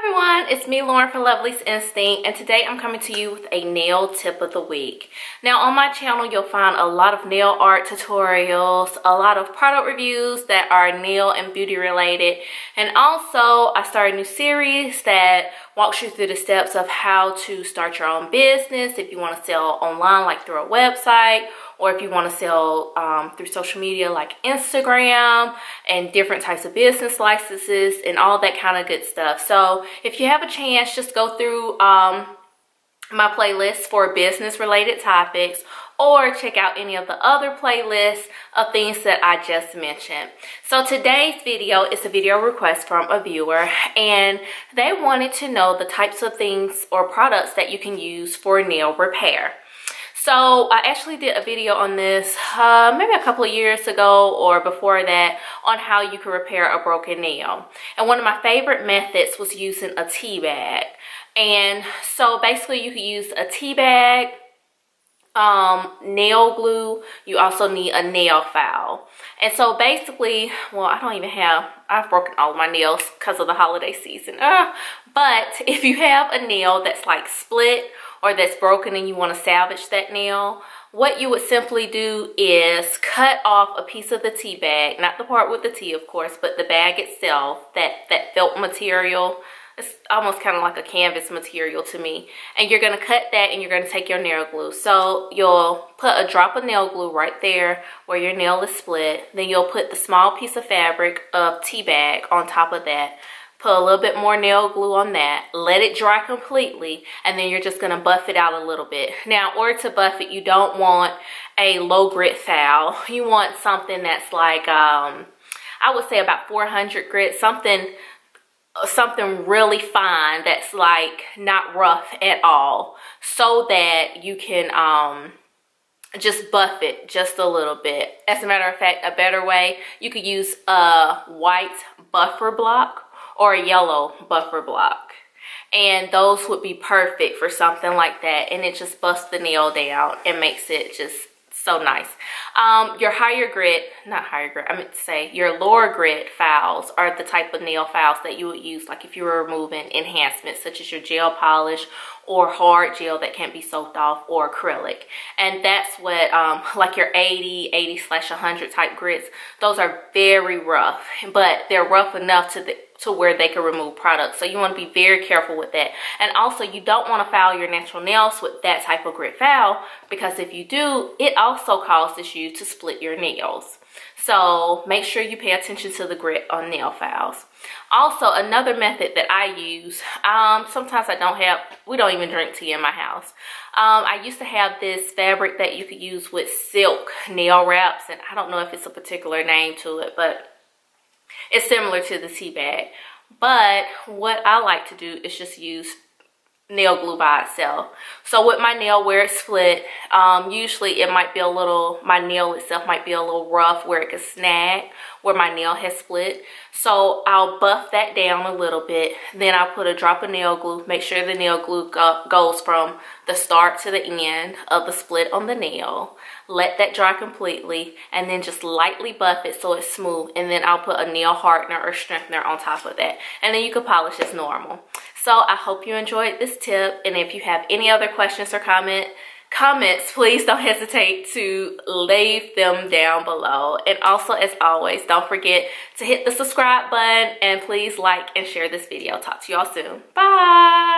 Hi everyone, it's me Lauren from Lovely's Instinct, and today I'm coming to you with a nail tip of the week. Now on my channel you'll find a lot of nail art tutorials, a lot of product reviews that are nail and beauty related, and also I started a new series that walks you through the steps of how to start your own business if you want to sell online like through a website, or if you want to sell through social media like Instagram, and different types of business licenses and all that kind of good stuff. So if you have a chance, just go through my playlist for business related topics, or check out any of the other playlists of things that I just mentioned. So today's video is a video request from a viewer, and they wanted to know the types of things or products that you can use for nail repair. So I actually did a video on this maybe a couple of years ago or before that on how you can repair a broken nail. And one of my favorite methods was using a tea bag. And so basically you can use a tea bag, nail glue. You also need a nail file. And so basically, well, I've broken all of my nails because of the holiday season. But if you have a nail that's like split or that's broken and you want to salvage that nail, what you would simply do is cut off a piece of the tea bag, not the part with the tea of course, but the bag itself, that felt material. It's almost kind of like a canvas material to me. And you're going to cut that and you're going to take your nail glue. So you'll put a drop of nail glue right there where your nail is split. Then you'll put the small piece of fabric of tea bag on top of that. Put a little bit more nail glue on that. Let it dry completely. And then you're just going to buff it out a little bit. Now in order to buff it, you don't want a low grit file. You want something that's like, I would say about 400 grit. Something really fine that's like not rough at all, so that you can just buff it just a little bit. As a matter of fact, a better way, you could use a white buffer block or a yellow buffer block, and those would be perfect for something like that, and it just busts the nail down and makes it just so nice. Your your lower grit files are the type of nail files that you would use like if you were removing enhancements such as your gel polish or hard gel that can't be soaked off, or acrylic. And that's what like your 80/100 type grits, those are very rough, but they're rough enough to where they can remove products. So you want to be very careful with that. And also you don't want to file your natural nails with that type of grit file, because if you do, it also causes you to split your nails. So make sure you pay attention to the grit on nail files. Also, another method that I use, sometimes we don't even drink tea in my house. I used to have this fabric that you could use with silk nail wraps, and I don't know if it's a particular name to it, but it's similar to the tea bag. But what I like to do is just use nail glue by itself. So with my nail where it's split, usually it might be my nail itself might be a little rough where it could snag where my nail has split. So I'll buff that down a little bit. Then I'll put a drop of nail glue. Make sure the nail glue goes from the start to the end of the split on the nail. Let that dry completely, and then just lightly buff it so it's smooth. And then I'll put a nail hardener or strengthener on top of that. And then you can polish as normal. So I hope you enjoyed this tip, and if you have any other questions or comments, please don't hesitate to leave them down below. And also, as always, don't forget to hit the subscribe button, and please like and share this video. Talk to y'all soon. Bye.